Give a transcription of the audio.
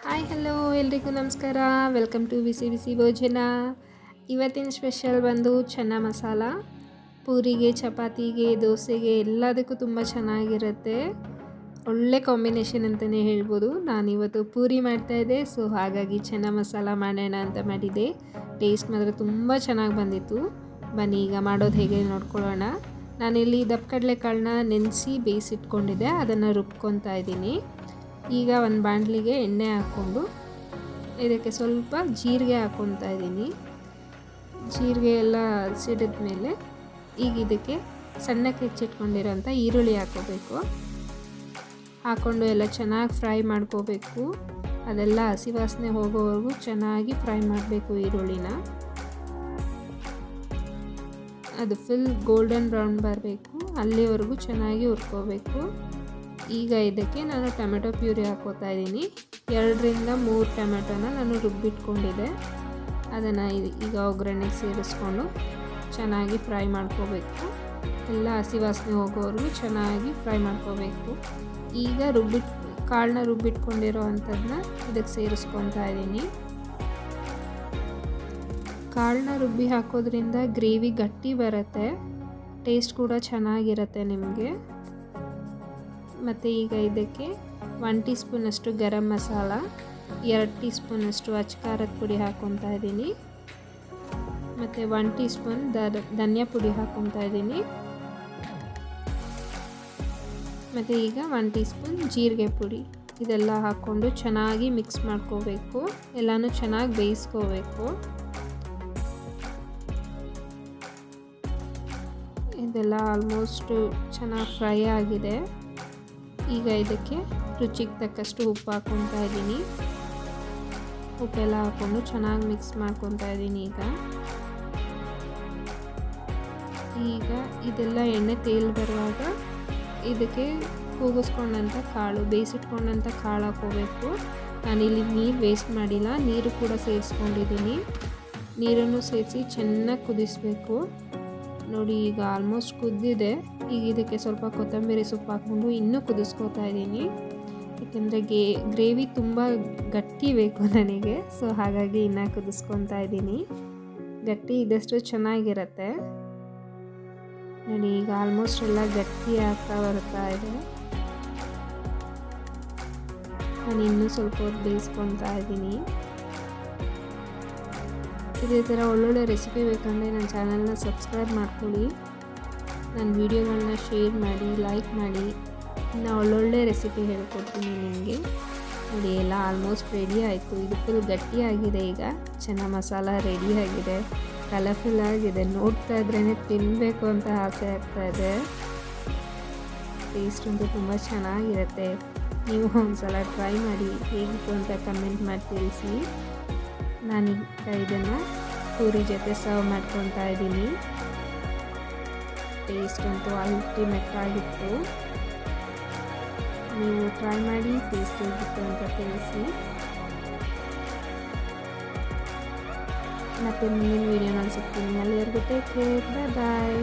Hi hello ಎಲ್ರಿಗೂ ನಮಸ್ಕಾರ. Welcome to ಬಿಸಿ ಬಿಸಿ ಭೋಜನ. ಇವತ್ತಿನ ಸ್ಪೆಷಲ್ ಬಂದು ಚೆನ್ನ ಮಸಾಲ. ಪೂರಿಗೆ, ಚಪಾತಿಗೆ, ದೋಸೆಗೆ ಎಲ್ಲದಕ್ಕೂ ತುಂಬ ಚೆನ್ನಾಗಿರುತ್ತೆ. ಒಳ್ಳೆ ಕಾಂಬಿನೇಷನ್ ಅಂತಲೇ ಹೇಳ್ಬೋದು. ನಾನಿವತ್ತು ಪೂರಿ ಮಾಡ್ತಾಯಿದ್ದೆ, ಸೊ ಹಾಗಾಗಿ ಚೆನ್ನ ಮಸಾಲ ಮಾಡೋಣ ಅಂತ ಮಾಡಿದ್ದೆ. ಟೇಸ್ಟ್ ಮಾತ್ರ ತುಂಬ ಚೆನ್ನಾಗಿ ಬಂದಿತ್ತು. ಬನ್ನಿ ಈಗ ಮಾಡೋದು ಹೇಗೆ ನೋಡ್ಕೊಳ್ಳೋಣ. ನಾನಿಲ್ಲಿ ದಪ್ಪ ಕಡಲೆಕಾಳನ್ನ ನೆನೆಸಿ ಬೇಯಿಸಿಟ್ಕೊಂಡಿದ್ದೆ, ಅದನ್ನು ರುಬ್ಕೊತಾ ಇದ್ದೀನಿ. ಈಗ ಒಂದು ಬಾಣಲಿಗೆ ಎಣ್ಣೆ ಹಾಕ್ಕೊಂಡು ಇದಕ್ಕೆ ಸ್ವಲ್ಪ ಜೀರಿಗೆ ಹಾಕ್ಕೊತಾ ಇದ್ದೀನಿ. ಜೀರಿಗೆ ಎಲ್ಲ ಸಿಡಿದ ಮೇಲೆ ಈಗ ಇದಕ್ಕೆ ಸಣ್ಣಕ್ಕೆ ಹೆಚ್ಚಿಟ್ಕೊಂಡಿರೋಂಥ ಈರುಳ್ಳಿ ಹಾಕ್ಕೋಬೇಕು. ಹಾಕ್ಕೊಂಡು ಎಲ್ಲ ಚೆನ್ನಾಗಿ ಫ್ರೈ ಮಾಡ್ಕೋಬೇಕು. ಅದೆಲ್ಲ ಹಸಿ ವಾಸನೆ ಹೋಗೋವರೆಗೂ ಚೆನ್ನಾಗಿ ಫ್ರೈ ಮಾಡಬೇಕು ಈರುಳ್ಳಿನ. ಅದು ಫುಲ್ ಗೋಲ್ಡನ್ ಬ್ರೌನ್ ಬರಬೇಕು, ಅಲ್ಲಿವರೆಗೂ ಚೆನ್ನಾಗಿ ಹುರ್ಕೋಬೇಕು. ಈಗ ಇದಕ್ಕೆ ನಾನು ಟೊಮೆಟೊ ಪ್ಯೂರಿ ಹಾಕ್ಕೋತಾ ಇದ್ದೀನಿ. 2-3 ಟೊಮೆಟೊನ ನಾನು ರುಬ್ಬಿಟ್ಕೊಂಡಿದ್ದೆ. ಅದನ್ನು ಈಗ ಒಗ್ಗರಣೆಗೆ ಸೇರಿಸ್ಕೊಂಡು ಚೆನ್ನಾಗಿ ಫ್ರೈ ಮಾಡ್ಕೋಬೇಕು. ಎಲ್ಲ ಹಸಿ ವಾಸನೆ ಹೋಗೋವರೆಗೂ ಚೆನ್ನಾಗಿ ಫ್ರೈ ಮಾಡ್ಕೋಬೇಕು. ಈಗ ಕಾಳನ್ನ ರುಬ್ಬಿಟ್ಕೊಂಡಿರೋ ಅಂಥದ್ದನ್ನ ಇದಕ್ಕೆ ಸೇರಿಸ್ಕೊತಾ ಇದ್ದೀನಿ. ಕಾಳನ್ನ ರುಬ್ಬಿ ಹಾಕೋದ್ರಿಂದ ಗ್ರೇವಿ ಗಟ್ಟಿ ಬರುತ್ತೆ, ಟೇಸ್ಟ್ ಕೂಡ ಚೆನ್ನಾಗಿರುತ್ತೆ ನಿಮಗೆ. ಮತ್ತು ಈಗ ಇದಕ್ಕೆ 1 ಟೀ ಸ್ಪೂನಷ್ಟು ಗರಂ ಮಸಾಲ, 2 ಟೀ ಸ್ಪೂನಷ್ಟು ಅಚ್ಕಾರದ ಪುಡಿ ಹಾಕ್ಕೊತಾ ಇದ್ದೀನಿ. ಮತ್ತು 1 ಟೀ ಸ್ಪೂನ್ ಧನಿಯಾ ಪುಡಿ ಹಾಕ್ಕೊತಾ ಇದ್ದೀನಿ. ಮತ್ತು ಈಗ 1 ಟೀ ಸ್ಪೂನ್ ಜೀರಿಗೆ ಪುಡಿ, ಇದೆಲ್ಲ ಹಾಕ್ಕೊಂಡು ಚೆನ್ನಾಗಿ ಮಿಕ್ಸ್ ಮಾಡ್ಕೋಬೇಕು. ಎಲ್ಲನೂ ಚೆನ್ನಾಗಿ ಬೇಯಿಸ್ಕೋಬೇಕು. ಇದೆಲ್ಲ ಆಲ್ಮೋಸ್ಟ್ ಚೆನ್ನಾಗಿ ಫ್ರೈ ಆಗಿದೆ. ಈಗ ಇದಕ್ಕೆ ರುಚಿಗೆ ತಕ್ಕಷ್ಟು ಉಪ್ಪು ಹಾಕ್ಕೊತಾ ಇದ್ದೀನಿ. ಉಪ್ಪೆಲ್ಲ ಹಾಕ್ಕೊಂಡು ಚೆನ್ನಾಗಿ ಮಿಕ್ಸ್ ಮಾಡ್ಕೊತಾ ಇದ್ದೀನಿ. ಈಗ ಇದೆಲ್ಲ ಎಣ್ಣೆ ತೇಲ್ ಬರುವಾಗ ಇದಕ್ಕೆ ಕೂಗಿಸ್ಕೊಂಡಂಥ ಕಾಳು, ಬೇಯಿಸಿಟ್ಕೊಂಡಂಥ ಕಾಳು ಹಾಕ್ಕೋಬೇಕು. ನಾನಿಲ್ಲಿ ನೀರು ವೇಸ್ಟ್ ಮಾಡಿಲ್ಲ, ನೀರು ಕೂಡ ಸೇರಿಸ್ಕೊಂಡಿದ್ದೀನಿ. ನೀರನ್ನು ಸೇರಿಸಿ ಚೆನ್ನಾಗಿ ಕುದಿಸ್ಬೇಕು. ನೋಡಿ ಈಗ ಆಲ್ಮೋಸ್ಟ್ ಕುದ್ದಿದೆ. ಈಗ ಇದಕ್ಕೆ ಸ್ವಲ್ಪ ಕೊತ್ತಂಬರಿ ಸೊಪ್ಪು ಹಾಕ್ಕೊಂಡು ಇನ್ನೂ ಕುದಿಸ್ಕೋತಾ ಇದ್ದೀನಿ. ಏಕೆಂದರೆ ಗ್ರೇವಿ ತುಂಬ ಗಟ್ಟಿ ಬೇಕು ನನಗೆ, ಸೊ ಹಾಗಾಗಿ ಇನ್ನೂ ಕುದಿಸ್ಕೊತಾ ಇದ್ದೀನಿ. ಗಟ್ಟಿ ಇದ್ದಷ್ಟು ಚೆನ್ನಾಗಿರುತ್ತೆ. ನೋಡಿ ಈಗ ಆಲ್ಮೋಸ್ಟ್ ಎಲ್ಲ ಗಟ್ಟಿ ಆಗ್ತಾ ಬರ್ತಾ ಇದೆ. ನಾನು ಇನ್ನೂ ಸ್ವಲ್ಪ ಹೊತ್ತು ಬೇಯಿಸ್ಕೊತಾ ಇದ್ದೀನಿ. ಇದೇ ಥರ ಒಳ್ಳೊಳ್ಳೆ ರೆಸಿಪಿ ಬೇಕಂದರೆ ನನ್ನ ಚಾನಲ್ನ ಸಬ್ಸ್ಕ್ರೈಬ್ ಮಾಡ್ಕೊಳ್ಳಿ. ನನ್ನ ವೀಡಿಯೋಗಳನ್ನ ಶೇರ್ ಮಾಡಿ, ಲೈಕ್ ಮಾಡಿ. ಇನ್ನು ಒಳ್ಳೊಳ್ಳೆ ರೆಸಿಪಿ ಹೇಳ್ಕೊಡ್ತೀನಿ ನಿಮಗೆ. ನೋಡಿ ಎಲ್ಲ ಆಲ್ಮೋಸ್ಟ್ ರೆಡಿ ಆಯಿತು. ಇದು ಫುಲ್ ಗಟ್ಟಿಯಾಗಿದೆ. ಈಗ ಚೆನ್ನ ಮಸಾಲ ರೆಡಿ ಆಗಿದೆ, ಕಲರ್ಫುಲ್ ಆಗಿದೆ. ನೋಡ್ತಾ ಇದ್ರೇ ತಿನ್ನಬೇಕು ಅಂತ ಆಸೆ ಆಗ್ತಾಯಿದೆ. ಟೇಸ್ಟ್ ಅಂತೂ ತುಂಬ ಚೆನ್ನಾಗಿರುತ್ತೆ. ನೀವು ಒಂದ್ಸಲ ಟ್ರೈ ಮಾಡಿ, ಹೇಗಿತ್ತು ಅಂತ ಕಮೆಂಟ್ ಮಾಡಿ ತಿಳಿಸಿ. ನಾನೀಗ ಇದನ್ನು ಪೂರಿ ಜೊತೆ ಸರ್ವ್ ಮಾಡ್ಕೊತಾ ಇದ್ದೀನಿ. ಟೇಸ್ಟ್ ಅಂತೂ ಅಲ್ಟಿಮೇಟ್ ಆಗಿತ್ತು. ನೀವು ಟ್ರೈ ಮಾಡಿ, ಟೇಸ್ಟ್ ಹೇಗಿತ್ತು ಅಂತ ತಿಳಿಸಿ. ಮತ್ತು ಮುಂದಿನ ವೀಡಿಯೋನಲ್ಲಿ ಸಿಗ್ತೀನಿ. ಅಲ್ಲಿವರೆಗೂ ಟೇಕ್ ಕೇರ್, ಬಾಯ್.